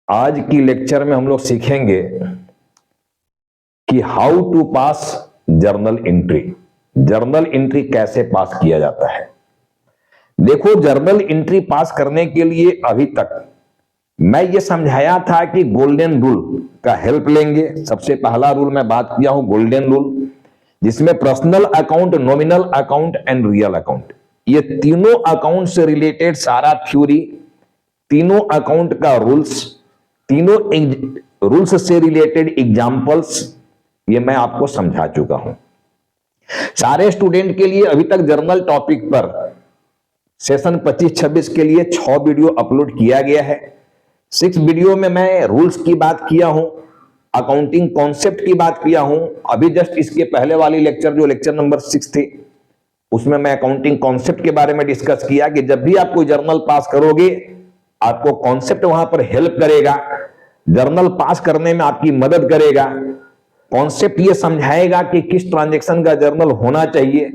आज की लेक्चर में हम लोग सीखेंगे कि how to pass journal entry. Journal entry कैसे पास किया जाता है। देखो, जर्नल एंट्री पास करने के लिए अभी तक मैं ये समझाया था कि गोल्डन रूल का हेल्प लेंगे। सबसे पहला रूल मैं बात किया हूं गोल्डन रूल, जिसमें personal account, nominal account and real account, ये तीनों अकाउंट से रिलेटेड सारा थ्योरी, तीनों अकाउंट का रूल्स, तीनों रूल्स से रिलेटेड एग्जांपल्स, ये मैं आपको समझा चुका हूं। सारे स्टूडेंट के लिए अभी तक जर्नल टॉपिक पर सेशन 25-26 के लिए 6 वीडियो अपलोड किया गया है। 6 वीडियो में मैं रूल्स की बात किया हूं, अकाउंटिंग कॉन्सेप्ट की बात किया हूं। अभी जस्ट इसके पहले वाली लेक्चर जो लेक्चर नंबर 6 थे, उसमें मैं अकाउंटिंग कॉन्सेप्ट के बारे में डिस्कस किया कि जब भी आप कोई जर्नल पास करोगे, आपको कॉन्सेप्ट वहां पर हेल्प करेगा, जर्नल पास करने में आपकी मदद करेगा। कॉन्सेप्ट ये समझाएगा कि किस ट्रांजैक्शन का जर्नल होना चाहिए,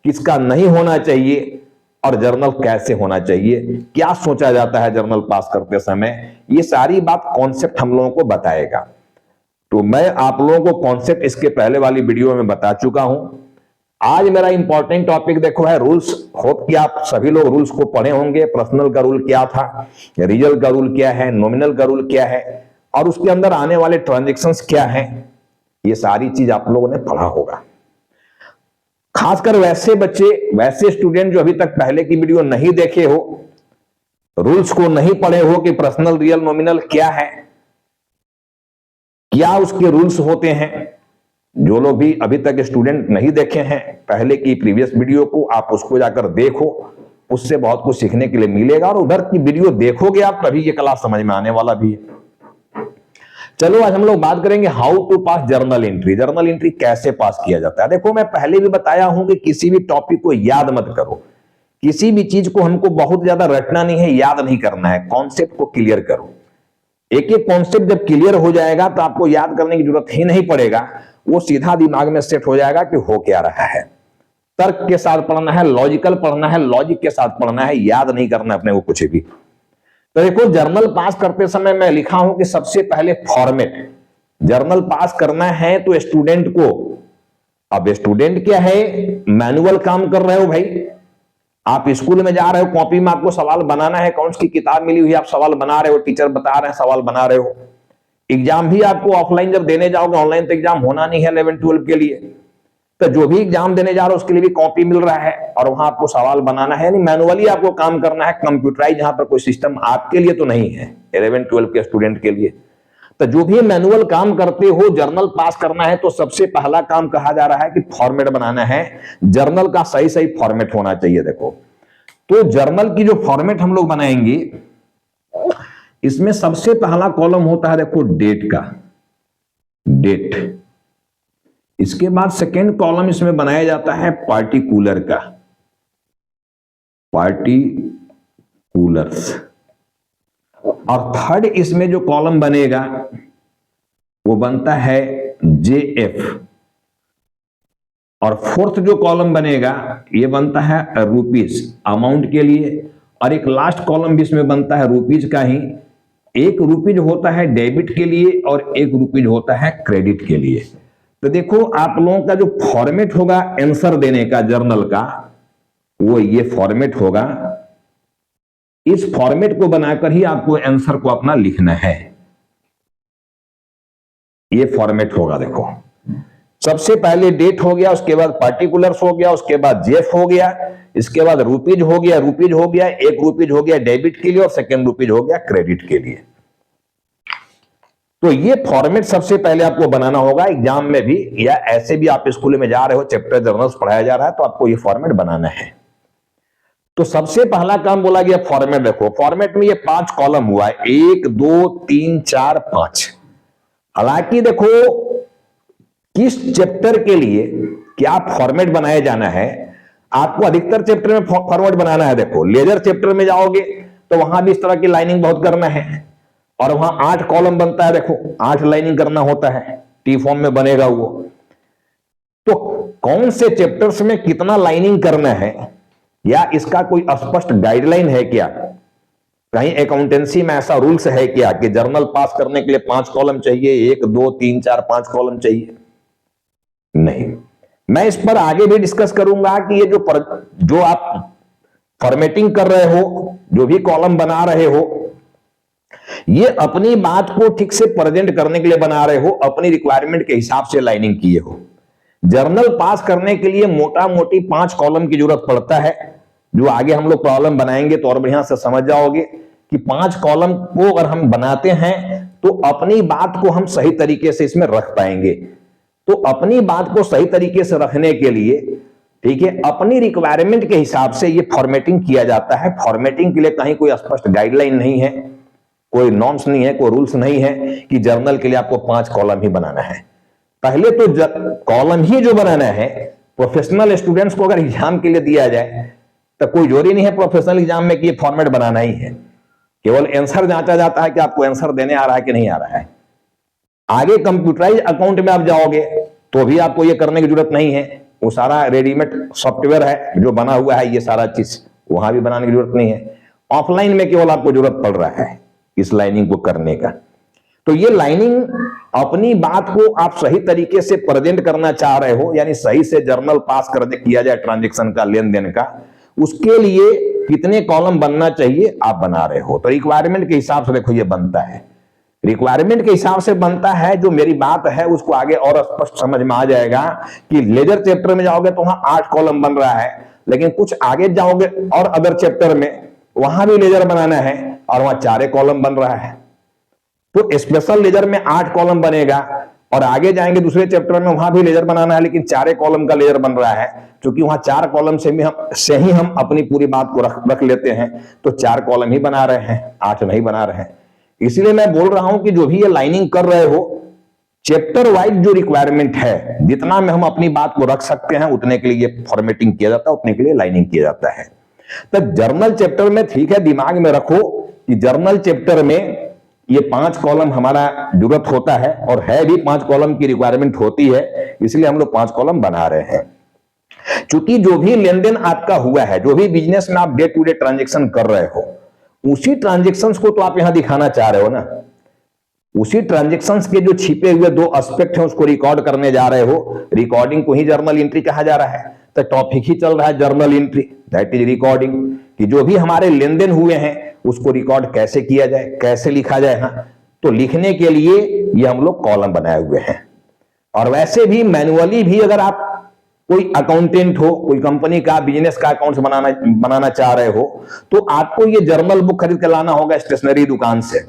किसका नहीं होना चाहिए, और जर्नल कैसे होना चाहिए, क्या सोचा जाता है जर्नल पास करते समय। ये सारी बात कॉन्सेप्ट हम लोगों को बताएगा। तो मैं आप लोगों को कॉन्सेप्ट इसके पहले वाली वीडियो में बता चुका हूं। आज मेरा इंपॉर्टेंट टॉपिक देखो है रूल्स। होप कि आप सभी लोग रूल्स को पढ़े होंगे। पर्सनल का रूल क्या था, रियल का रूल क्या है, नॉमिनल का रूल क्या है, और उसके अंदर आने वाले ट्रांजैक्शंस क्या हैं, ये सारी चीज आप लोगों ने पढ़ा होगा। खासकर वैसे बच्चे, वैसे स्टूडेंट जो अभी तक पहले की वीडियो नहीं देखे हो, रूल्स को नहीं पढ़े हो कि पर्सनल, रियल, नॉमिनल क्या है, क्या उसके रूल्स होते हैं। जो लोग भी अभी तक स्टूडेंट नहीं देखे हैं पहले की प्रीवियस वीडियो को, आप उसको जाकर देखो, उससे बहुत कुछ सीखने के लिए मिलेगा। और उधर की वीडियो देखोगे आप तभी ये क्लास समझ में आने वाला भी है। चलो, आज हम लोग बात करेंगे how to pass journal entry. Journal entry कैसे पास किया जाता है। देखो, मैं पहले भी बताया हूं कि किसी भी टॉपिक को याद मत करो, किसी भी चीज को हमको बहुत ज्यादा रटना नहीं है, याद नहीं करना है, कॉन्सेप्ट को क्लियर करो। एक एक कॉन्सेप्ट जब क्लियर हो जाएगा तो आपको याद करने की जरूरत ही नहीं पड़ेगा, वो सीधा दिमाग में सेट हो जाएगा कि हो क्या रहा है। तर्क के साथ पढ़ना है, लॉजिकल पढ़ना है, लॉजिक के साथ पढ़ना है, याद नहीं करना अपने को कुछ भी। तो देखो, जर्नल पास करते समय मैं लिखा हूं कि सबसे पहले फॉर्मेट। जर्नल पास करना है तो स्टूडेंट को, अब स्टूडेंट क्या है, मैनुअल काम कर रहे हो भाई। आप स्कूल में जा रहे हो, कॉपी में आपको सवाल बनाना है, कौन सी किताब मिली हुई है, आप सवाल बना रहे हो, टीचर बता रहे हैं, सवाल बना रहे हो। एग्जाम भी आपको ऑफलाइन जब देने जाओगे, ऑनलाइन तो एग्जाम होना नहीं है 11-12 के लिए, तो जो भी एग्जाम देने जा रहे हो उसके लिए भी कॉपी मिल रहा है और वहां आपको सवाल बनाना है, यानी मैनुअली आपको काम करना है। कंप्यूटराइज यहां पर कोई सिस्टम आपके लिए तो नहीं है 11-12 के स्टूडेंट के लिए। तो जो भी मैनुअल काम करते हो, जर्नल पास करना है तो सबसे पहला काम कहा जा रहा है कि फॉर्मेट बनाना है। जर्नल का सही सही फॉर्मेट होना चाहिए। देखो, तो जर्नल की जो फॉर्मेट हम लोग बनाएंगे, इसमें सबसे पहला कॉलम होता है, देखो, डेट का, डेट। इसके बाद सेकेंड कॉलम इसमें बनाया जाता है पार्टिकुलर का, पार्टिकुलर्स। और थर्ड इसमें जो कॉलम बनेगा वो बनता है जेएफ। और फोर्थ जो कॉलम बनेगा ये बनता है रुपीज, अमाउंट के लिए। और एक लास्ट कॉलम भी इसमें बनता है रुपीज का ही। एक रुपीज होता है डेबिट के लिए और एक रुपीज होता है क्रेडिट के लिए। तो देखो, आप लोगों का जो फॉर्मेट होगा आंसर देने का जर्नल का, वो ये फॉर्मेट होगा। इस फॉर्मेट को बनाकर ही आपको आंसर को अपना लिखना है। ये फॉर्मेट होगा। देखो, सबसे पहले डेट हो गया, उसके बाद पार्टिकुलर्स हो गया, उसके बाद जेफ हो गया, इसके बाद रुपीज हो गया, रुपीज हो गया, एक रुपीज हो गया डेबिट के लिए और सेकेंड रुपीज हो गया क्रेडिट के लिए। तो ये फॉर्मेट सबसे पहले आपको बनाना होगा। एग्जाम में भी या ऐसे भी आप स्कूल में जा रहे हो, चैप्टर जर्नल्स पढ़ाया जा रहा है, तो आपको ये फॉर्मेट बनाना है। तो सबसे पहला काम बोला गया फॉर्मेट। देखो, फॉर्मेट में ये 5 कॉलम हुआ है, 1 2 3 4 5। हालांकि देखो, किस चैप्टर के लिए क्या फॉर्मेट बनाया जाना है, आपको अधिकतर चैप्टर में फॉर्मेट बनाना है। देखो, लेजर चैप्टर में जाओगे तो वहां भी इस तरह की लाइनिंग बहुत करना है, और वहां 8 कॉलम बनता है। देखो, 8 लाइनिंग करना होता है, टी फॉर्म में बनेगा वो। तो कौन से चैप्टर्स में कितना लाइनिंग करना है, या इसका कोई स्पष्ट गाइडलाइन है क्या, कहीं अकाउंटेंसी में ऐसा रूल्स है क्या कि जर्नल पास करने के लिए 5 कॉलम चाहिए, 1 2 3 4 5 कॉलम चाहिए? नहीं। मैं इस पर आगे भी डिस्कस करूंगा कि ये जो आप फॉर्मेटिंग कर रहे हो, जो भी कॉलम बना रहे हो, ये अपनी बात को ठीक से प्रेजेंट करने के लिए बना रहे हो, अपनी रिक्वायरमेंट के हिसाब से लाइनिंग किए हो। जर्नल पास करने के लिए मोटा मोटी 5 कॉलम की जरूरत पड़ता है, जो आगे हम लोग प्रॉब्लम बनाएंगे तो और बढ़िया से समझ जाओगे कि 5 कॉलम को अगर हम बनाते हैं तो अपनी बात को हम सही तरीके से इसमें रख पाएंगे। तो अपनी बात को सही तरीके से रखने के लिए, ठीक है, अपनी रिक्वायरमेंट के हिसाब से ये फॉर्मेटिंग किया जाता है। फॉर्मेटिंग के लिए कहीं कोई स्पष्ट गाइडलाइन नहीं है, कोई नॉर्म्स नहीं है, कोई रूल्स नहीं है कि जर्नल के लिए आपको 5 कॉलम ही बनाना है। पहले तो कॉलम ही जो बनाना है, प्रोफेशनल स्टूडेंट्स को अगर एग्जाम के लिए दिया जाए तो कोई जोरी नहीं है प्रोफेशनल एग्जाम में कि ये फॉर्मेट बनाना ही है। केवल आंसर जांचा जाता है कि आपको आंसर देने आ रहा है कि नहीं आ रहा है। आगे कंप्यूटराइज अकाउंट में आप जाओगे तो भी आपको ये करने की जरूरत नहीं है, वो सारा रेडीमेड सॉफ्टवेयर है जो बना हुआ है, ये सारा चीज वहां भी बनाने की जरूरत नहीं है। ऑफलाइन में केवल आपको जरूरत पड़ रहा है इस लाइनिंग को करने का। तो ये लाइनिंग अपनी बात को आप सही तरीके से प्रेजेंट करना चाह रहे हो, यानी सही से जर्नल पास कर किया जाए ट्रांजेक्शन का, लेन देन का, उसके लिए कितने कॉलम बनना चाहिए आप बना रहे हो। तो रिक्वायरमेंट के हिसाब से देखो ये बनता है, रिक्वायरमेंट के हिसाब से बनता है। जो मेरी बात है उसको आगे और स्पष्ट समझ में आ जाएगा कि लेजर चैप्टर में जाओगे तो वहां 8 कॉलम बन रहा है, लेकिन कुछ आगे जाओगे और अदर चैप्टर में वहां भी लेजर बनाना है और वहां 4 कॉलम बन रहा है। तो स्पेशल लेजर में 8 कॉलम बनेगा और आगे जाएंगे दूसरे चैप्टर में वहां भी लेजर बनाना है, लेकिन 4 कॉलम का लेजर बन रहा है, क्योंकि वहां 4 कॉलम से ही हम अपनी पूरी बात को रख लेते हैं। तो 4 कॉलम ही बना रहे हैं, 8 नहीं बना रहे हैं। इसलिए मैं बोल रहा हूं कि जो भी ये लाइनिंग कर रहे हो, चैप्टर वाइज जो रिक्वायरमेंट है, जितना में हम अपनी बात को रख सकते हैं उतने के लिए फॉर्मेटिंग किया जाता है, उतने के लिए लाइनिंग किया जाता है। तो जर्नल चैप्टर में ठीक है, दिमाग में रखो कि जर्नल चैप्टर में ये 5 कॉलम हमारा जरूरत होता है, और है भी 5 कॉलम की रिक्वायरमेंट होती है, इसलिए हम लोग 5 कॉलम बना रहे हैं। क्योंकि जो भी लेन देन आपका हुआ है, जो भी बिजनेस में आप डे टू डे ट्रांजेक्शन कर रहे हो, उसी ट्रांजेक्शंस को तो आप यहां दिखाना चाह रहे हो ना। उसी ट्रांजेक्शंस के जो छिपे हुए 2 एस्पेक्ट हैं उसको रिकॉर्ड करने जा रहे हो। रिकॉर्डिंग को ही जर्नल एंट्री कहा जा रहा है। तो टॉपिक ही चल रहा है journal entry, that is recording, कि जो भी हमारे लेन देन हुए हैं उसको रिकॉर्ड कैसे किया जाए, कैसे लिखा जाए। हाँ, तो लिखने के लिए ये हम लोग कॉलम बनाए हुए हैं। और वैसे भी मैनुअली भी अगर आप कोई अकाउंटेंट हो, कोई कंपनी का बिजनेस का अकाउंट्स बनाना चाह रहे हो, तो आपको ये जर्नल बुक खरीद के लाना होगा स्टेशनरी दुकान से।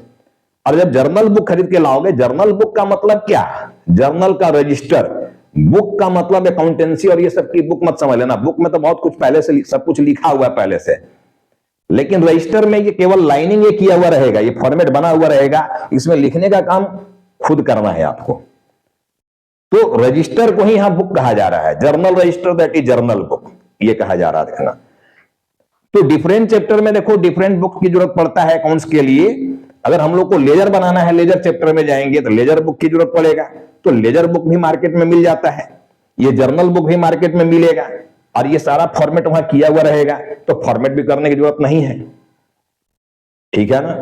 और जब जर्नल बुक खरीद के लाओगे, जर्नल बुक का मतलब क्या? जर्नल का रजिस्टर, बुक का मतलब अकाउंटेंसी और ये सब की बुक मत समझ लेना। बुक में तो बहुत कुछ पहले से सब कुछ लिखा हुआ है पहले से, लेकिन रजिस्टर में ये केवल लाइनिंग ये किया हुआ रहेगा, ये फॉर्मेट बना हुआ रहेगा, इसमें लिखने का काम खुद करना है आपको। तो रजिस्टर को ही यहां बुक कहा जा रहा है, journal register, that is journal book, ये कहा जा रहा है, देखना। तो डिफरेंट चैप्टर में देखो डिफरेंट बुक की जरूरत पड़ता है अकाउंट्स के लिए। अगर हम लोग को लेजर बनाना है, लेजर चैप्टर में जाएंगे तो लेजर बुक की जरूरत पड़ेगा, तो लेजर बुक भी मार्केट में मिल जाता है, ये जर्नल बुक भी मार्केट में मिलेगा, और ये सारा फॉर्मेट वहां किया हुआ रहेगा, तो फॉर्मेट भी करने की जरूरत नहीं है। ठीक है ना?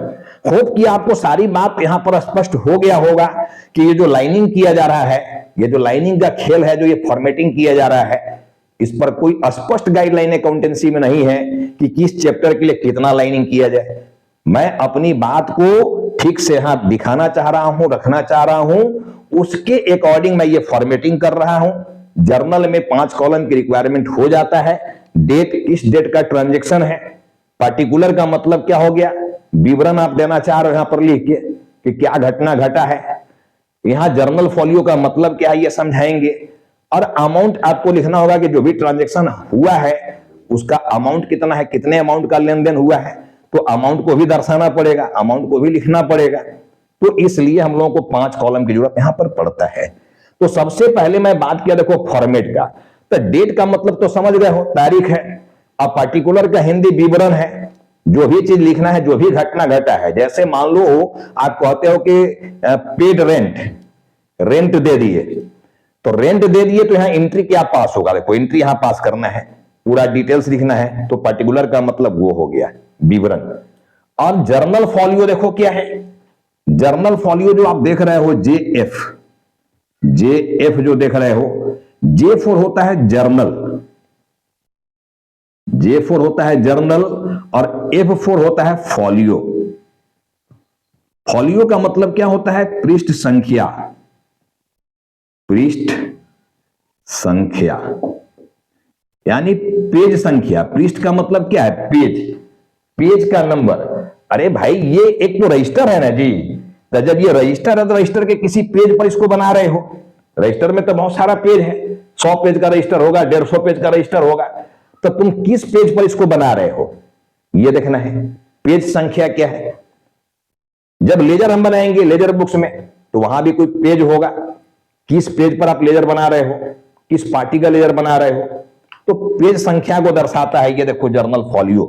होप कि आपको सारी बात यहां पर स्पष्ट हो गया होगा कि ये जो लाइनिंग किया जा रहा है, ये जो लाइनिंग का खेल है, जो ये फॉर्मेटिंग किया जा रहा है, इस पर कोई स्पष्ट गाइडलाइन अकाउंटेंसी में नहीं है कि किस चैप्टर के लिए कितना लाइनिंग किया जाए। मैं अपनी बात को ठीक से यहां दिखाना चाह रहा हूं, रखना चाह रहा हूं, उसके अकॉर्डिंग मैं ये फॉर्मेटिंग कर रहा हूं। जर्नल में 5 कॉलम की रिक्वायरमेंट हो जाता है। डेट, किस डेट का ट्रांजेक्शन है, पार्टिकुलर का मतलब क्या हो गया, विवरण आप देना चाह रहे हो यहां पर लिख के कि क्या घटना घटा है। यहां जर्नल फॉलियो का मतलब क्या है ये समझाएंगे, और अमाउंट आपको लिखना होगा कि जो भी ट्रांजेक्शन हुआ है उसका अमाउंट कितना है, कितने अमाउंट का लेन देन हुआ है, तो अमाउंट को भी दर्शाना पड़ेगा, अमाउंट को भी लिखना पड़ेगा। तो इसलिए हम लोगों को 5 कॉलम की जरूरत यहां पर पड़ता है। तो सबसे पहले मैं बात किया देखो फॉर्मेट का, तो डेट का मतलब तो समझ गए हो, तारीख है। अब पार्टिकुलर का हिंदी विवरण है, जो भी चीज लिखना है, जो भी घटना घटा है। जैसे मान लो आप कहते हो कि पेड रेंट, रेंट दे दिए, तो रेंट दे दिए, तो यहां एंट्री क्या पास होगा, देखो एंट्री यहां पास करना है, पूरा डिटेल्स लिखना है, तो पार्टिकुलर का मतलब वो हो गया विवरण। और जर्नल फॉलियो देखो क्या है, जर्नल फॉलियो जो आप देख रहे हो JF, JF जो देख रहे हो, J4 होता है जर्नल, J4 होता है जर्नल और F4 होता है फॉलियो। फॉलियो का मतलब क्या होता है, पृष्ठ संख्या, पृष्ठ संख्या यानी पेज संख्या। पृष्ठ का मतलब क्या है, पेज, पेज का नंबर। अरे भाई ये एक तो रजिस्टर है ना जी, तो जब ये रजिस्टर है तो रजिस्टर के किसी पेज पर इसको बना रहे हो। रजिस्टर में तो बहुत सारा पेज है, 100 पेज का रजिस्टर होगा, 150 पेज का रजिस्टर होगा, तो तुम किस पेज पर इसको बना रहे हो ये देखना है, पेज संख्या क्या है। जब लेजर हम बनाएंगे लेजर बुक्स में तो वहां भी कोई पेज होगा, किस पेज पर आप लेजर बना रहे हो, किस पार्टी का लेजर बना रहे हो, तो पेज संख्या को दर्शाता है ये देखो जर्नल फॉलियो।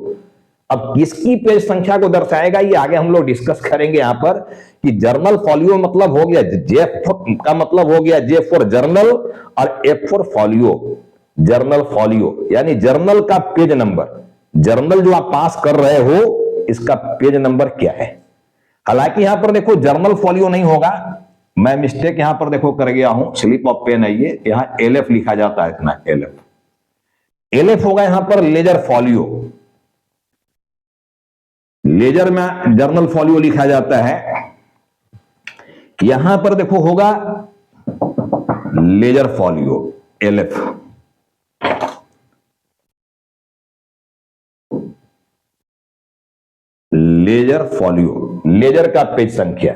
अब किसकी पेज संख्या को दर्शाएगा ये आगे हम लोग डिस्कस करेंगे यहां पर, कि जर्नल फॉलियो मतलब हो गया J4 का मतलब हो गया J4 जर्नल और F4 फॉलियो। जर्नल फॉलियो यानी जर्नल का पेज नंबर, जर्नल जो आप पास कर रहे हो इसका पेज नंबर क्या है। हालांकि यहां पर देखो जर्नल फॉलियो नहीं होगा, मैं मिस्टेक यहां पर देखो कर गया हूं, स्लिप ऑफ पेन है ये, यहां LF लिखा जाता है, इतना LF होगा यहां पर लेजर फॉलियो। लेजर में जर्नल फॉलियो लिखा जाता है, यहां पर देखो होगा ledger folio LF। Ledger folio, ledger का पेज संख्या,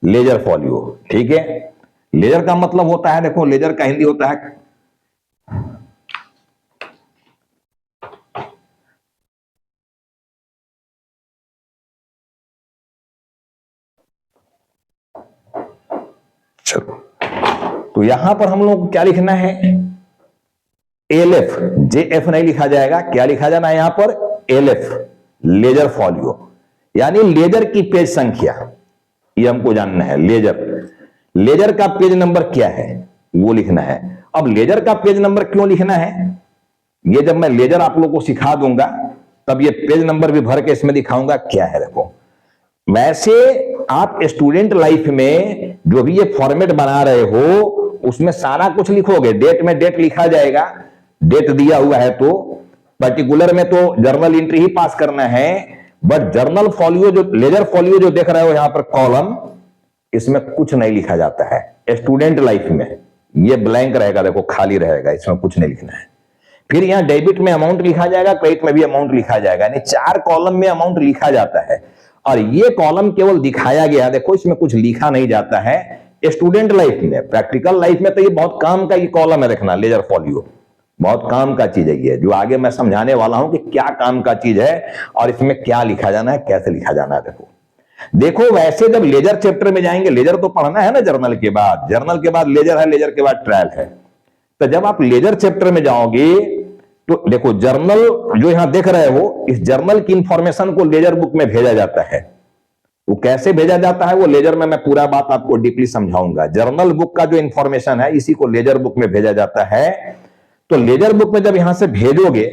लेजर फॉलियो, ठीक है। लेजर का मतलब होता है देखो, लेजर का हिंदी होता है चलो, तो यहां पर हम लोग क्या लिखना है, LF, JF नहीं लिखा जाएगा, क्या लिखा जाना है यहां पर, LF, लेजर फॉलियो यानी लेजर की पेज संख्या, ये हमको जानना है। लेजर, लेजर का पेज नंबर क्या है वो लिखना है। अब लेजर का पेज नंबर क्यों लिखना है, ये जब मैं लेजर आप लोगों को सिखा दूंगा तब ये पेज नंबर भी भर के इसमें दिखाऊंगा क्या है। देखो वैसे आप स्टूडेंट लाइफ में जो भी ये फॉर्मेट बना रहे हो उसमें सारा कुछ लिखोगे, डेट में डेट लिखा जाएगा, डेट दिया हुआ है तो पर्टिकुलर में तो जर्नल एंट्री ही पास करना है। बट जर्नल फॉलियो जो, लेजर फॉलियो जो देख रहे हो यहां पर कॉलम, इसमें कुछ नहीं लिखा जाता है। स्टूडेंट लाइफ में ये ब्लैंक रहेगा, देखो खाली रहेगा, इसमें कुछ नहीं लिखना है। फिर यहां डेबिट में अमाउंट लिखा जाएगा, क्रेडिट में भी अमाउंट लिखा जाएगा, यानी 4 कॉलम में अमाउंट लिखा जाता है। और ये कॉलम केवल दिखाया गया, देखो इसमें कुछ लिखा नहीं जाता है। स्टूडेंट लाइफ में, प्रैक्टिकल लाइफ में तो ये बहुत काम का ये कॉलम है, देखना लेजर फॉलियो बहुत काम का चीज है ये, जो आगे मैं समझाने वाला हूं कि क्या काम का चीज है और इसमें क्या लिखा जाना है, कैसे लिखा जाना है। देखो वैसे जब लेजर चैप्टर में जाएंगे, लेजर तो पढ़ना है ना जर्नल के बाद, जर्नल के बाद लेजर है, लेजर के बाद ट्रायल है। तो जब आप लेजर चैप्टर में जाओगे तो देखो जर्नल जो यहां देख रहे हो, इस जर्नल की इंफॉर्मेशन को लेजर बुक में भेजा जाता है। वो कैसे भेजा जाता है वो लेजर में मैं पूरा बात आपको डीपली समझाऊंगा। जर्नल बुक का जो इंफॉर्मेशन है इसी को लेजर बुक में भेजा जाता है। तो लेजर बुक में जब यहां से भेजोगे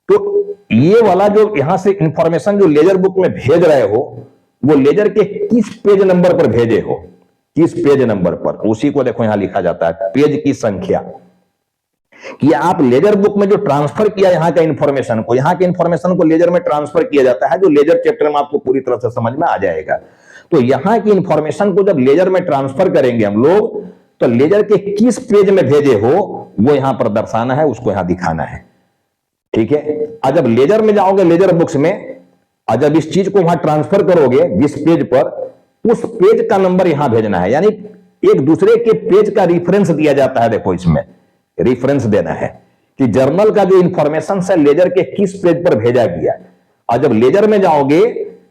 तो ये वाला जो यहां से इंफॉर्मेशन जो लेजर बुक में भेज रहे हो वो लेजर के किस पेज नंबर पर भेजे हो, किस पेज नंबर पर, उसी को देखो यहां लिखा जाता है, पेज की संख्या। कि आप लेजर बुक में जो ट्रांसफर किया यहां का इंफॉर्मेशन को, यहां के इंफॉर्मेशन को लेजर में ट्रांसफर किया जाता है, जो लेजर चैप्टर में आपको पूरी तरह से समझ में आ जाएगा। तो यहां की इंफॉर्मेशन को जब लेजर में ट्रांसफर करेंगे हम लोग, तो लेजर के किस पेज में भेजे हो वो यहां पर दर्शाना है, उसको यहां दिखाना है, ठीक है। और जब लेजर में जाओगे लेजर बुक्स में, और जब इस चीज को वहां ट्रांसफर करोगे जिस पेज पर, उस पेज का नंबर यहां भेजना है। यानी एक दूसरे के पेज का रिफरेंस दिया जाता है, देखो इसमें रिफरेंस देना है कि जर्नल का जो इंफॉर्मेशन है लेजर के किस पेज पर भेजा गया। और जब लेजर में जाओगे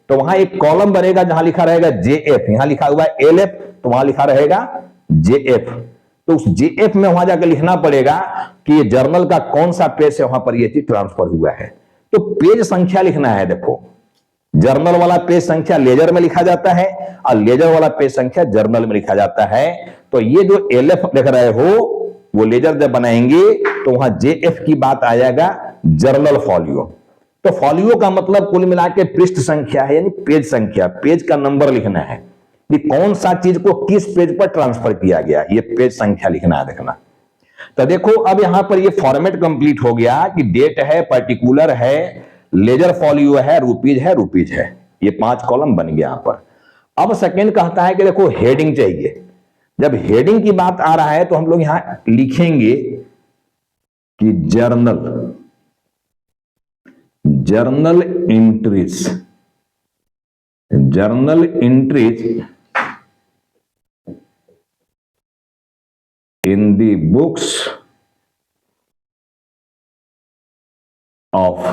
तो वहां एक कॉलम बनेगा जहां लिखा रहेगा JF, यहां लिखा हुआ है LF तो वहां लिखा रहेगा JF। तो उस JF में वहां जाकर लिखना पड़ेगा कि ये जर्नल का कौन सा पेज से वहां पर ये चीज ट्रांसफर हुआ है। तो पेज संख्या लिखना है, देखो जर्नल वाला पेज संख्या लेजर में लिखा जाता है और लेजर वाला पेज संख्या जर्नल में लिखा जाता है। तो ये जो LF लिख रहे हो वो लेजर जब बनाएंगे तो वहां JF की बात आ जाएगा, जर्नल फॉलियो। तो फॉलियो का मतलब कुल मिला के पृष्ठ संख्या है, यानी पेज संख्या, पेज का नंबर लिखना है कि कौन सा चीज को किस पेज पर ट्रांसफर किया गया, ये पेज संख्या लिखना है, देखना। तो देखो अब यहां पर ये फॉर्मेट कंप्लीट हो गया कि डेट है, पर्टिकुलर है, लेजर फॉलियो है, रुपीज है, ये 5 कॉलम बन गया यहां पर। अब सेकंड कहता है कि देखो हेडिंग चाहिए। जब हेडिंग की बात आ रहा है तो हम लोग यहां लिखेंगे कि journal entries in the books of.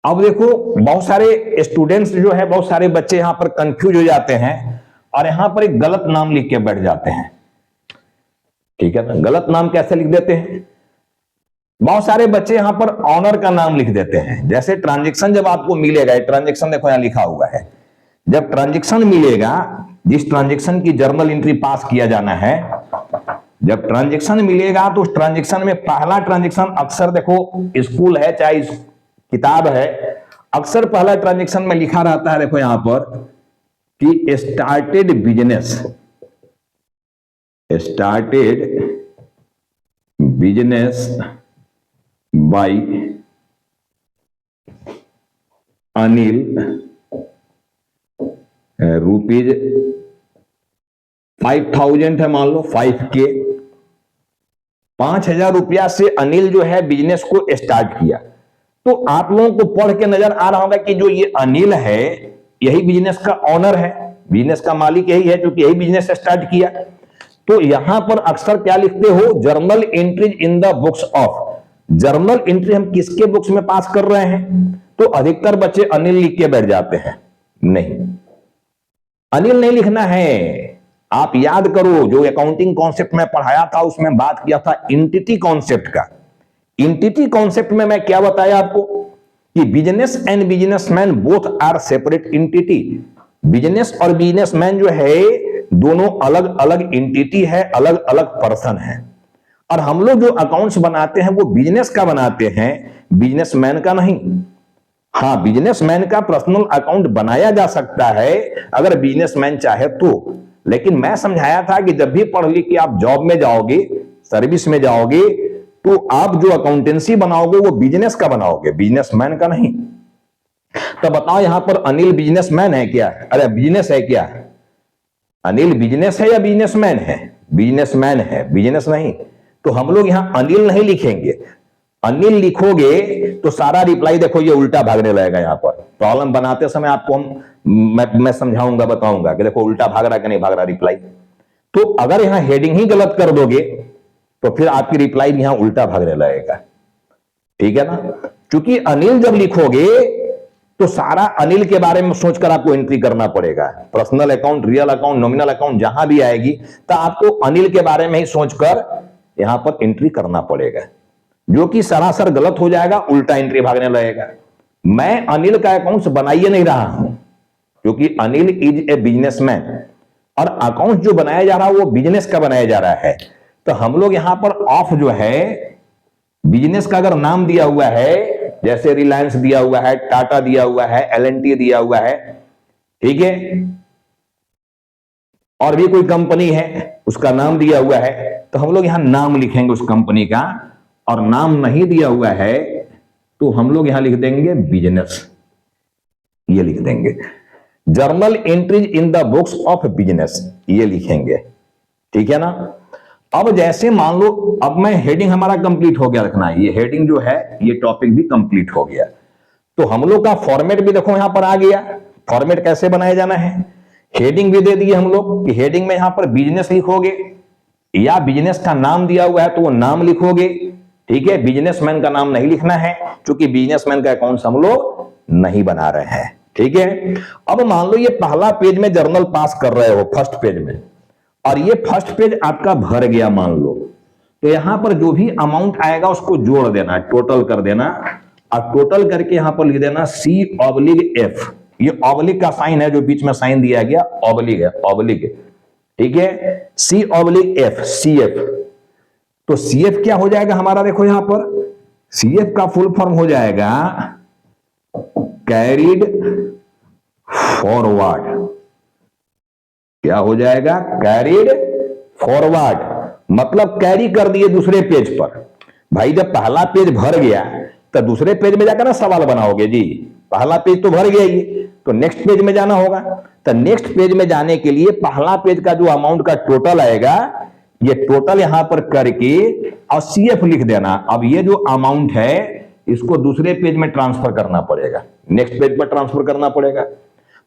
अब देखो बहुत सारे स्टूडेंट्स जो है, बहुत सारे बच्चे यहां पर कंफ्यूज हो जाते हैं और यहां पर एक गलत नाम लिख के बैठ जाते हैं, ठीक है ना। गलत नाम कैसे लिख देते हैं? बहुत सारे बच्चे यहां पर ऑनर का नाम लिख देते हैं। जैसे ट्रांजैक्शन जब आपको मिलेगा, ट्रांजैक्शन देखो यहां लिखा हुआ है, जब ट्रांजैक्शन मिलेगा, जिस ट्रांजैक्शन की जर्नल एंट्री पास किया जाना है, जब ट्रांजैक्शन मिलेगा तो उस ट्रांजैक्शन में पहला ट्रांजैक्शन अक्सर देखो स्कूल है चाहे किताब है, अक्सर पहला ट्रांजैक्शन में लिखा रहता है, देखो यहां पर कि started business by Anil rupees 5000 है, मान लो 5K, 5000 रुपया से अनिल जो है बिजनेस को स्टार्ट किया। तो आप लोगों को पढ़ के नजर आ रहा होगा कि जो ये अनिल है यही बिजनेस का ऑनर है, बिजनेस का मालिक यही है, क्योंकि यही बिजनेस स्टार्ट किया। तो यहां पर अक्सर क्या लिखते हो? Journal entries in the books of. Journal entry हम किसके बुक्स में पास कर रहे हैं? तो अधिकतर बच्चे अनिल लिख के बैठ जाते हैं। नहीं, अनिल नहीं लिखना है। आप याद करो जो अकाउंटिंग कॉन्सेप्ट में पढ़ाया था उसमें बात किया था एंटिटी कॉन्सेप्ट का। एंटिटी कॉन्सेप्ट में मैं क्या बताया आपको कि business and businessman both are separate entity. Business और बिजनेसमैन जो है दोनों अलग अलग एंटिटी है, अलग अलग पर्सन है। और हम लोग जो अकाउंट्स बनाते हैं वो बिजनेस का बनाते हैं, बिजनेसमैन का नहीं। हाँ, बिजनेसमैन का पर्सनल अकाउंट बनाया जा सकता है अगर बिजनेसमैन चाहे तो, लेकिन मैं समझाया था कि जब भी पढ़ लिख के आप जॉब में जाओगे, सर्विस में जाओगे, तो आप जो अकाउंटेंसी बनाओगे वो बिजनेस का बनाओगे, बिजनेसमैन का नहीं। तो बताओ यहां पर अनिल बिजनेसमैन है क्या? अरे बिजनेस है क्या? अनिल बिजनेस है या बिजनेसमैन है? बिजनेसमैन है, बिजनेस नहीं। तो हम लोग यहां अनिल नहीं लिखेंगे। अनिल लिखोगे तो सारा रिप्लाई देखो ये उल्टा भागने लगेगा। यहां पर प्रॉब्लम बनाते समय आपको मैं समझाऊंगा, बताऊंगा कि देखो उल्टा भाग रहा कि नहीं भाग रहा रिप्लाई। तो अगर यहां हेडिंग ही गलत कर दोगे तो फिर आपकी रिप्लाई भी यहां उल्टा भागने लगेगा, ठीक है ना। क्योंकि अनिल जब लिखोगे तो सारा अनिल के बारे में सोचकर आपको एंट्री करना पड़ेगा। Personal account, real account, nominal account जहां भी आएगी तो आपको अनिल के बारे में ही सोचकर यहां पर एंट्री करना पड़ेगा, जो कि सरासर गलत हो जाएगा, उल्टा एंट्री भागने लगेगा। मैं अनिल का अकाउंट्स बनाइए नहीं रहा हूं क्योंकि अनिल इज ए बिजनेसमैन और अकाउंट जो बनाया जा रहा है वो बिजनेस का बनाया जा रहा है। तो हम लोग यहां पर ऑफ जो है बिजनेस का अगर नाम दिया हुआ है, जैसे रिलायंस दिया हुआ है, टाटा दिया हुआ है, L&T दिया हुआ है, ठीक है, और भी कोई कंपनी है उसका नाम दिया हुआ है, तो हम लोग यहां नाम लिखेंगे उस कंपनी का। और नाम नहीं दिया हुआ है तो हम लोग यहां लिख देंगे बिजनेस, ये लिख देंगे। Journal entries in the books of business, ये लिखेंगे, ठीक है ना। अब जैसे मान लो अब मैं हेडिंग हमारा कंप्लीट हो गया, रखना है ये हेडिंग जो है, ये टॉपिक भी कंप्लीट हो गया। तो हम लोग का फॉर्मेट भी देखो यहां पर आ गया। फॉर्मेट कैसे बनाया जाना है, हेडिंग भी दे दिए हम लोग कि हेडिंग में यहां पर बिजनेस लिखोगे या बिजनेस का नाम दिया हुआ है तो वो नाम लिखोगे, ठीक है। बिजनेसमैन का नाम नहीं लिखना है क्योंकि बिजनेसमैन का अकाउंट हम लोग नहीं बना रहे हैं, ठीक है। अब मान लो ये पहला पेज में जर्नल पास कर रहे हो, फर्स्ट पेज में, और ये फर्स्ट पेज आपका भर गया मान लो, तो यहां पर जो भी अमाउंट आएगा उसको जोड़ देना, टोटल कर देना, और टोटल करके यहां पर लिख देना C/F। ये ऑब्लिक का साइन है, जो बीच में साइन दिया गया ऑब्लिक है, ऑब्लिक, ठीक है, C/F, CF। तो CF क्या हो जाएगा हमारा, देखो यहां पर CF का फुल फॉर्म हो जाएगा कैरिड फॉरवर्ड। क्या हो जाएगा? कैरिड फॉरवर्ड, मतलब कैरी कर दिए दूसरे पेज पर। भाई जब पहला पेज भर गया तो दूसरे पेज में जाकर ना सवाल बनाओगे जी, पहला पेज तो भर गया ये, तो नेक्स्ट पेज में जाना होगा। तो नेक्स्ट पेज में जाने के लिए पहला पेज का जो अमाउंट का टोटल आएगा, ये टोटल यहां पर करके और CF लिख देना। अब ये जो अमाउंट है इसको दूसरे पेज में ट्रांसफर करना पड़ेगा, नेक्स्ट पेज पर ट्रांसफर करना पड़ेगा।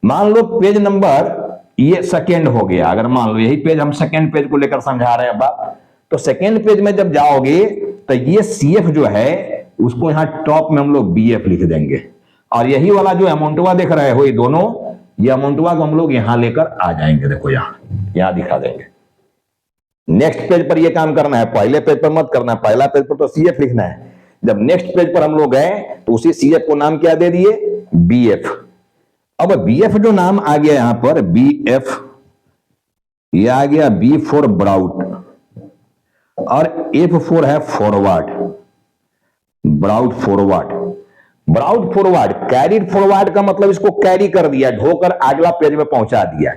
मान लो पेज नंबर ये सेकेंड हो गया, अगर मान लो यही पेज हम सेकेंड पेज को लेकर समझा रहे हैं बात, तो सेकेंड पेज में जब जाओगे तो ये CF जो है उसको यहां टॉप में हम लोग BF लिख देंगे, और यही वाला जो अमाउंटवा देख रहे हो ये दोनों, ये अमाउंटवा को हम लोग यहां लेकर आ जाएंगे। देखो यहां दिखा देंगे। नेक्स्ट पेज पर ये काम करना है, पहले पेज पर मत करना है, पहला पेज पर तो CF लिखना है। जब नेक्स्ट पेज पर हम लोग गए तो उसी CF को नाम क्या दे दिए? BF। अब BF जो नाम आ गया यहां पर BF, ये आ गया B फॉर ब्राउट और F फॉर है forward, brought forward. Brought forward, carried forward का मतलब इसको कैरी कर दिया, ढोकर अगला पेज में पहुंचा दिया।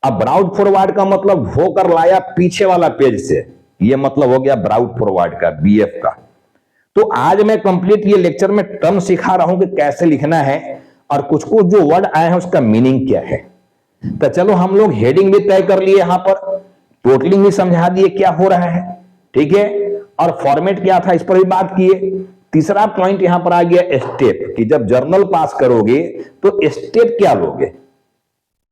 अब ब्राउट फॉरवर्ड का मतलब ढोकर लाया पीछे वाला पेज से, ये मतलब हो गया ब्राउट फॉरवर्ड का, BF का। तो आज मैं कंप्लीट ये लेक्चर में टर्म सिखा रहा हूं कि कैसे लिखना है और कुछ कुछ जो वर्ड आए हैं उसका मीनिंग क्या है। तो चलो हम लोग हेडिंग भी तय कर लिए, यहां पर टोटलिंग भी समझा दिए क्या हो रहा है, ठीक है, और फॉर्मेट क्या था इस पर भी बात किए। तीसरा पॉइंट यहां पर आ गया स्टेप, कि जब जर्नल पास करोगे तो स्टेप क्या लोगे,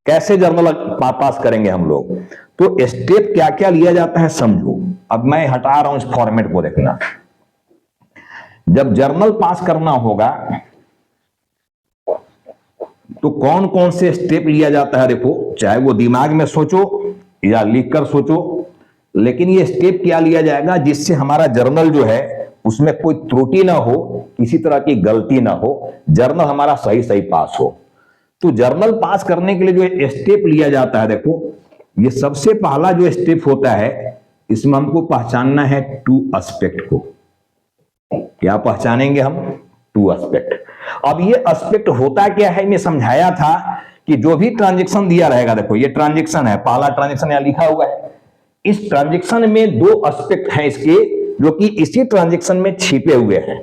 कैसे जर्नल पास करेंगे हम लोग, तो स्टेप क्या क्या लिया जाता है समझो। अब मैं हटा रहा हूं इस फॉर्मेट को, देखना। जब जर्नल पास करना होगा तो कौन कौन से स्टेप लिया जाता है, देखो, चाहे वो दिमाग में सोचो या लिखकर सोचो, लेकिन ये स्टेप क्या लिया जाएगा जिससे हमारा जर्नल जो है उसमें कोई त्रुटि ना हो, किसी तरह की गलती ना हो, जर्नल हमारा सही सही पास हो। तो जर्नल पास करने के लिए जो स्टेप लिया जाता है, देखो, ये सबसे पहला जो स्टेप होता है, इसमें हमको पहचानना है टू एस्पेक्ट को। क्या पहचानेंगे हम? To aspect. अब ये एस्पेक्ट होता क्या है, मैं समझाया था कि जो भी ट्रांजैक्शन दिया रहेगा, देखो ये ट्रांजैक्शन है, पहला ट्रांजैक्शन यहां लिखा हुआ है, इस ट्रांजैक्शन में दो एस्पेक्ट हैं इसके, जो कि इसी ट्रांजैक्शन में छिपे हुए हैं।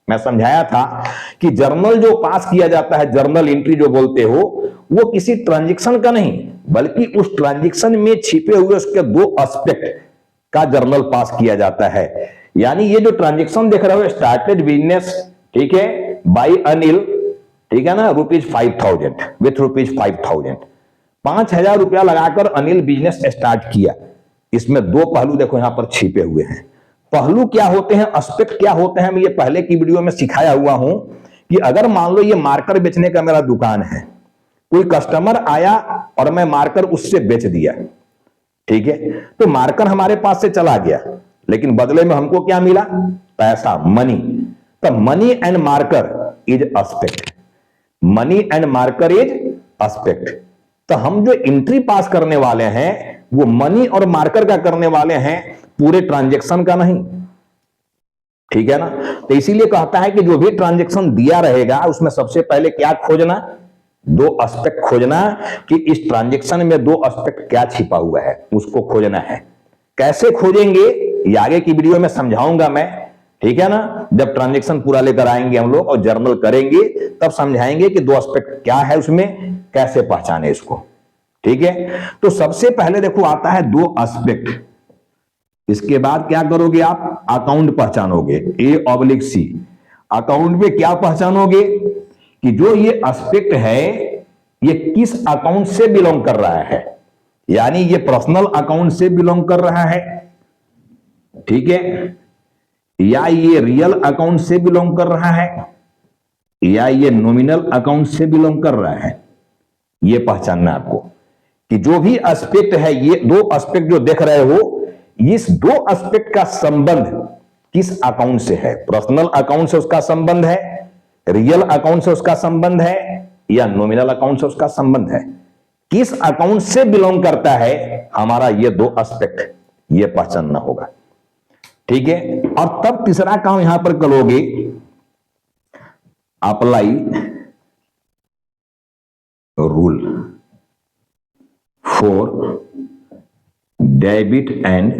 मैं समझाया था कि जर्नल जो पास किया जाता है, जर्नल एंट्री जो बोलते हो, वो किसी ट्रांजैक्शन का नहीं, बल्कि उस ट्रांजैक्शन में छिपे हुए उसके दो एस्पेक्ट का जर्नल पास किया जाता है। यानी ये जो ट्रांजैक्शन देख रहे हो, स्टार्टेड बिजनेस, ठीक है, बाय अनिल, ठीक है ना, ₹5,000 विथ ₹5,000, 5,000 रुपया लगाकर अनिल बिजनेस स्टार्ट किया। इसमें दो पहलू देखो यहां पर छिपे हुए हैं। पहलू क्या होते हैं, एस्पेक्ट क्या होते हैं, मैं ये पहले की वीडियो में सिखाया हुआ हूं कि अगर मान लो ये मार्कर बेचने का मेरा दुकान है, कोई कस्टमर आया और मैं मार्कर उससे बेच दिया, ठीक है, तो मार्कर हमारे पास से चला गया, लेकिन बदले में हमको क्या मिला? पैसा, मनी। तो money and marker is aspect, money and marker is aspect. तो हम जो एंट्री पास करने वाले हैं वो मनी और मार्कर का करने वाले हैं, पूरे ट्रांजैक्शन का नहीं, ठीक है ना। तो इसीलिए कहता है कि जो भी ट्रांजैक्शन दिया रहेगा उसमें सबसे पहले क्या खोजना? दो एस्पेक्ट खोजना, कि इस ट्रांजैक्शन में दो एस्पेक्ट क्या छिपा हुआ है, उसको खोजना है। कैसे खोजेंगे ये आगे की वीडियो में समझाऊंगा मैं, ठीक है ना। जब ट्रांजैक्शन पूरा लेकर आएंगे हम लोग और जर्नल करेंगे तब समझाएंगे कि दो एस्पेक्ट क्या है उसमें, कैसे पहचाने इसको, ठीक है। तो सबसे पहले देखो आता है दो एस्पेक्ट। इसके बाद क्या करोगे आप? Account पहचानोगे, A/C। अकाउंट में क्या पहचानोगे कि जो ये एस्पेक्ट है ये किस अकाउंट से बिलोंग कर रहा है, यानी ये पर्सनल अकाउंट से बिलोंग कर रहा है, ठीक है, या ये रियल अकाउंट से बिलोंग कर रहा है, या ये नॉमिनल अकाउंट से बिलोंग कर रहा है। ये पहचानना आपको कि जो भी एस्पेक्ट है, ये दो एस्पेक्ट जो देख रहे हो, इस दो एस्पेक्ट का संबंध किस अकाउंट से है, पर्सनल अकाउंट से उसका संबंध है, रियल अकाउंट से उसका संबंध है, या नॉमिनल अकाउंट से उसका संबंध है, किस अकाउंट से बिलोंग करता है हमारा ये दो एस्पेक्ट, ये पहचानना होगा, ठीक है। और तब तीसरा काम यहां पर करोगे, apply rule for debit and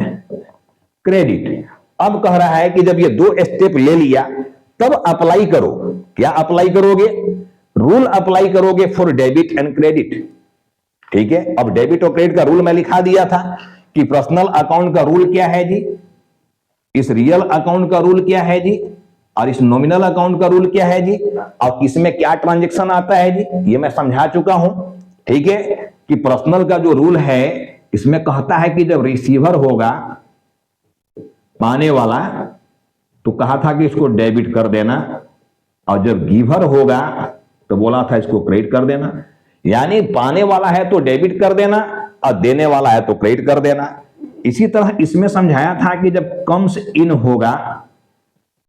credit. अब कह रहा है कि जब ये दो स्टेप ले लिया तब अप्लाई करो। क्या अप्लाई करोगे? रूल अप्लाई करोगे फॉर डेबिट एंड क्रेडिट। ठीक है। अब डेबिट और क्रेडिट का रूल मैं लिखा दिया था कि पर्सनल अकाउंट का रूल क्या है जी, इस रियल अकाउंट का रूल क्या है जी, और इस नॉमिनल अकाउंट का रूल क्या है जी, और किसमें क्या ट्रांजैक्शन आता है जी, ये मैं समझा चुका हूं। ठीक है। कि पर्सनल का जो रूल है इसमें कहता है कि जब रिसीवर होगा पाने वाला तो कहा था कि इसको डेबिट कर देना, और जब गिवर होगा तो बोला था इसको क्रेडिट कर देना। यानी पाने वाला है तो डेबिट कर देना और देने वाला है तो क्रेडिट कर देना। इसी तरह इसमें समझाया था कि जब कम्स इन होगा,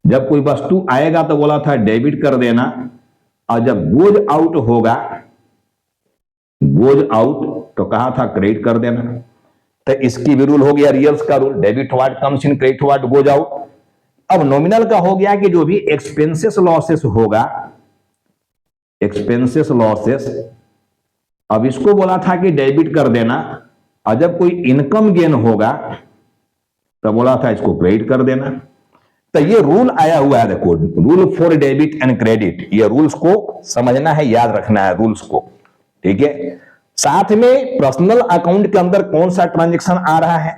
जब कोई वस्तु आएगा तो बोला था डेबिट कर देना, और जब गोज आउट होगा, गोज आउट तो कहा था क्रेडिट कर देना। तो इसकी भी रूल हो गया रियल्स का rule, debit what comes in, credit what goes out. अब नॉमिनल का हो गया कि जो भी एक्सपेंसेस लॉसेस होगा, एक्सपेंसेस लॉसेस, अब इसको बोला था कि डेबिट कर देना, और जब कोई इनकम गेन होगा तो बोला था इसको क्रेडिट कर देना। तो ये रूल आया हुआ है, देखो, rule for debit and credit. ये रूल्स को समझना है, याद रखना है रूल्स को। ठीक है। साथ में पर्सनल अकाउंट के अंदर कौन सा ट्रांजैक्शन आ रहा है,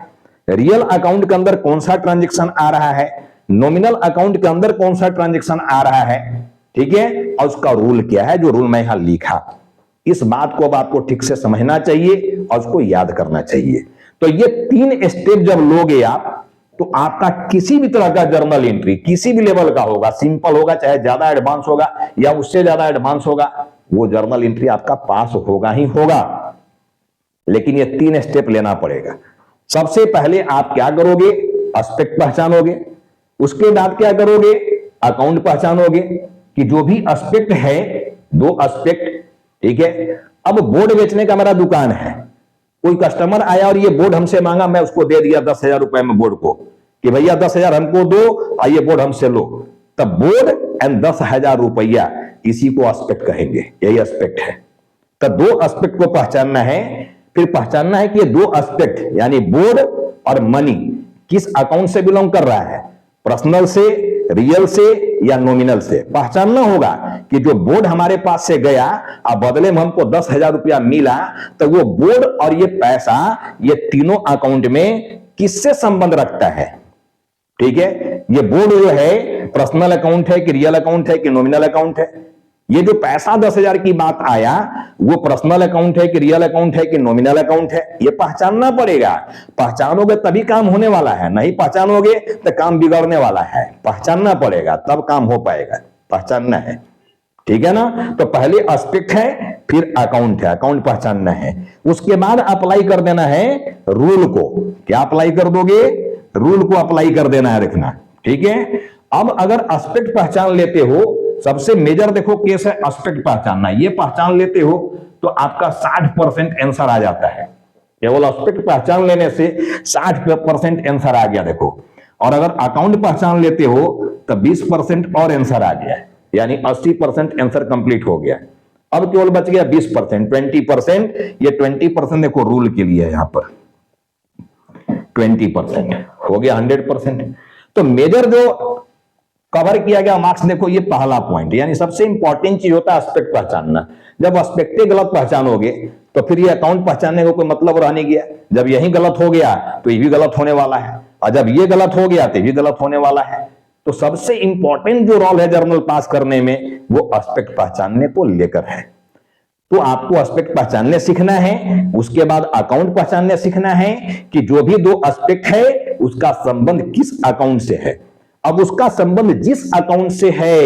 रियल अकाउंट के अंदर कौन सा ट्रांजैक्शन आ रहा है, नॉमिनल अकाउंट के अंदर कौन सा ट्रांजैक्शन आ रहा है। ठीक है। और उसका रूल क्या है, जो रूल मैं यहां लिखा, इस बात को अब आपको ठीक से समझना चाहिए और उसको याद करना चाहिए। तो ये 3 स्टेप जब लोगे आप, तो आपका किसी भी तरह का जर्नल एंट्री किसी भी लेवल का होगा, सिंपल होगा चाहे ज्यादा एडवांस होगा या उससे ज्यादा एडवांस होगा, वो जर्नल एंट्री आपका पास होगा ही होगा। लेकिन ये 3 स्टेप लेना पड़ेगा। सबसे पहले आप क्या करोगे, एस्पेक्ट पहचानोगे। उसके बाद क्या करोगे, अकाउंट पहचानोगे कि जो भी एस्पेक्ट है, 2 एस्पेक्ट। ठीक है। अब बोर्ड बेचने का मेरा दुकान है, कोई कस्टमर आया और ये बोर्ड हमसे मांगा, मैं उसको दे दिया 10,000 रुपए में बोर्ड को कि भैया 10,000 हमको दो, आइए बोर्ड हमसे लो। तब बोर्ड एंड 10,000 रुपया, इसी को एस्पेक्ट कहेंगे, यही एस्पेक्ट है। तो 2 एस्पेक्ट को पहचानना है। फिर पहचानना है कि ये 2 एस्पेक्ट यानी बोर्ड और मनी किस अकाउंट से बिलोंग कर रहा है, पर्सनल से, रियल से या नॉमिनल से। पहचानना होगा कि जो बोर्ड हमारे पास से गया और बदले में हमको 10,000 रुपया मिला, तो वो बोर्ड और ये पैसा, ये तीनों अकाउंट में किससे संबंध रखता है। ठीक है। ये बोर्ड जो है पर्सनल अकाउंट है कि रियल अकाउंट है कि नॉमिनल अकाउंट है। ये जो पैसा 10,000 की बात आया, वो पर्सनल अकाउंट है कि रियल अकाउंट है कि नॉमिनल अकाउंट है, ये पहचानना पड़ेगा। पहचानोगे तभी काम होने वाला है, नहीं पहचानोगे तो काम बिगड़ने वाला है। पहचानना पड़ेगा तब काम हो पाएगा, पहचानना है। ठीक है ना। तो पहले एस्पेक्ट है, फिर अकाउंट है, अकाउंट पहचानना है। उसके बाद अप्लाई कर देना है रूल को। क्या अप्लाई कर दोगे, रूल को अप्लाई कर देना है, रखना। ठीक है। अब अगर एस्पेक्ट पहचान लेते हो, सबसे मेजर देखो केस है एस्पेक्ट पहचानना, ये पहचान लेते हो तो आपका 60% आंसर आ जाता है। केवल एस्पेक्ट पहचान लेने से 60% आंसर आ गया, देखो। और अगर अकाउंट पहचान लेते हो तो 20% और आंसर आ गया, यानी 80% आंसर कंप्लीट हो गया। अब केवल बच गया 20%, 20%। ये 20% देखो रूल के लिए है, यहां पर 20% हो गया 100%। तो मेजर जो कवर किया गया मार्क्स देखो, ये पहला पॉइंट, यानी सबसे इंपॉर्टेंट चीज होता है एस्पेक्ट पहचानना। जब एस्पेक्ट गलत पहचानोगे तो फिर ये अकाउंट पहचानने को कोई मतलब रह नहीं गया। जब यही गलत हो गया तो ये भी गलत होने वाला है, और जब ये गलत हो गया तो ये भी गलत होने वाला है। तो सबसे इंपॉर्टेंट जो रोल है जर्नल पास करने में, वो एस्पेक्ट पहचानने को लेकर है। तो आपको एस्पेक्ट पहचानने सीखना है, उसके बाद अकाउंट पहचानने सीखना है कि जो भी 2 एस्पेक्ट है उसका संबंध किस अकाउंट से है। अब उसका संबंध जिस अकाउंट से है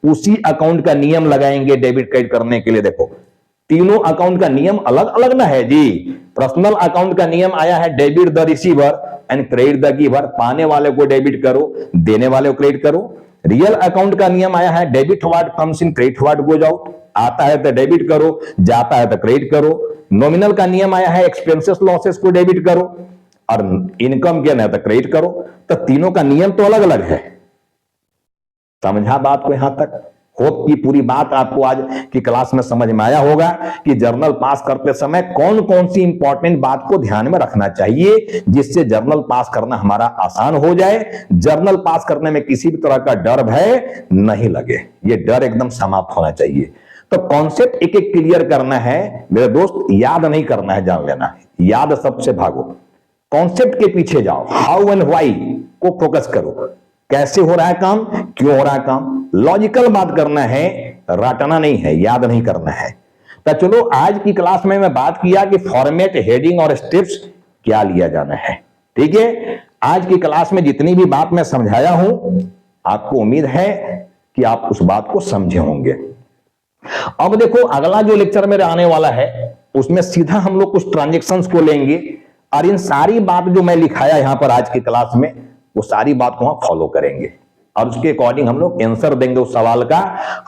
उसी अकाउंट का नियम लगाएंगे डेबिट क्रेडिट करने के लिए। देखो, तीनों अकाउंट का नियम अलग अलग ना है जी। पर्सनल अकाउंट का नियम आया है debit the receiver and credit the giver, पाने वाले को डेबिट करो, देने वाले को क्रेडिट करो। रियल अकाउंट का नियम आया है debit what comes in, credit what goes out, आता है तो डेबिट करो, जाता है तो क्रेडिट करो। नॉमिनल का नियम आया है एक्सपेंसेस लॉसेस को डेबिट करो। और इनकम किया नहीं तो क्रेडिट करो। तो तीनों का नियम तो अलग अलग है। समझा बात को यहां तक? होप की पूरी बात आपको आज की क्लास में समझ में आया होगा कि जर्नल पास करते समय कौन कौन सी इंपॉर्टेंट बात को ध्यान में रखना चाहिए जिससे जर्नल पास करना हमारा आसान हो जाए। जर्नल पास करने में किसी भी तरह का डर भय नहीं लगे, ये डर एकदम समाप्त होना चाहिए। तो कॉन्सेप्ट एक एक क्लियर करना है मेरे दोस्त, याद नहीं करना है, जान लेना है। याद सबसे भागो, कॉन्सेप्ट के पीछे जाओ, हाउ एंड व्हाई को फोकस करो। कैसे हो रहा है काम, क्यों हो रहा है काम, लॉजिकल बात करना है, रटना नहीं है, याद नहीं करना है। तो चलो आज की क्लास में मैं बात किया कि फॉर्मेट, हेडिंग और स्टेप्स क्या लिया जाना है। ठीक है, आज की क्लास में जितनी भी बात मैं समझाया हूं, आपको उम्मीद है कि आप उस बात को समझे होंगे। अब देखो अगला जो लेक्चर मेरे आने वाला है उसमें सीधा हम लोग कुछ ट्रांजेक्शंस को लेंगे और इन सारी बात जो मैं लिखाया यहां पर आज की क्लास में, वो सारी बात को हम फॉलो करेंगे और उसके अकॉर्डिंग हम लोग आंसर देंगे उस सवाल का।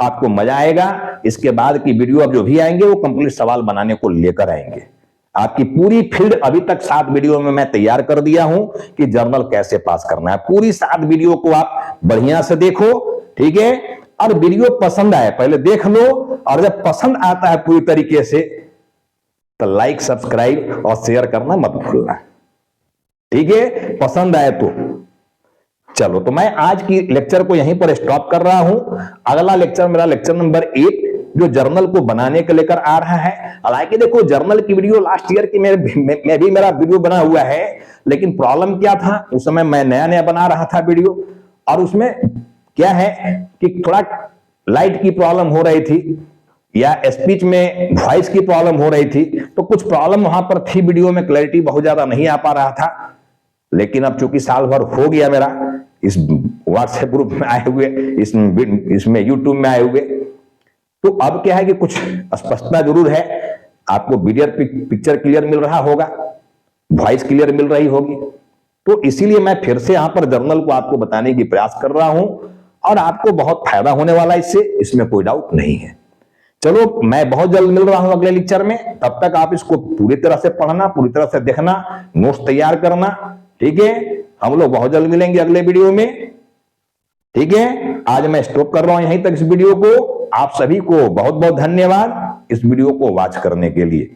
आपको मजा आएगा। इसके बाद की वीडियो अब जो भी आएंगे वो कंप्लीट सवाल बनाने को लेकर आएंगे। आपकी पूरी फील्ड अभी तक 7 वीडियो में मैं तैयार कर दिया हूं कि जर्नल कैसे पास करना है। पूरी 7 वीडियो को आप बढ़िया से देखो, ठीक है। और वीडियो पसंद आए पहले देख लो, और जब पसंद आता है पूरी तरीके से तो लाइक, सब्सक्राइब और शेयर करना मत भूलना, ठीक है। पसंद आए तो चलो, तो मैं आज की लेक्चर को यहीं पर स्टॉप कर रहा हूं। अगला लेक्चर मेरा लेक्चर नंबर 8 जो जर्नल को बनाने के लेकर आ रहा है। हालांकि देखो जर्नल की वीडियो लास्ट ईयर की में भी मेरा वीडियो बना हुआ है, लेकिन प्रॉब्लम क्या था, उस समय मैं नया नया बना रहा था वीडियो, और उसमें क्या है कि थोड़ा लाइट की प्रॉब्लम हो रही थी या स्पीच में वॉइस की प्रॉब्लम हो रही थी, तो कुछ प्रॉब्लम वहां पर थी, वीडियो में क्लैरिटी बहुत ज्यादा नहीं आ पा रहा था। लेकिन अब चूंकि साल भर हो गया मेरा इस व्हाट्सएप ग्रुप में आए हुए, इसमें यूट्यूब में आए हुए, तो अब क्या है कि कुछ स्पष्टता जरूर है। आपको वीडियो पिक्चर क्लियर मिल रहा होगा, वॉइस क्लियर मिल रही होगी। तो इसीलिए मैं फिर से यहां पर जर्नल को आपको बताने की प्रयास कर रहा हूं और आपको बहुत फायदा होने वाला है इससे, इसमें कोई डाउट नहीं है। चलो, मैं बहुत जल्द मिल रहा हूं अगले लेक्चर में। तब तक आप इसको पूरी तरह से पढ़ना, पूरी तरह से देखना, नोट्स तैयार करना, ठीक है। हम लोग बहुत जल्द मिलेंगे अगले वीडियो में, ठीक है। आज मैं स्टॉप कर रहा हूं यहीं तक इस वीडियो को। आप सभी को बहुत बहुत धन्यवाद इस वीडियो को वॉच करने के लिए।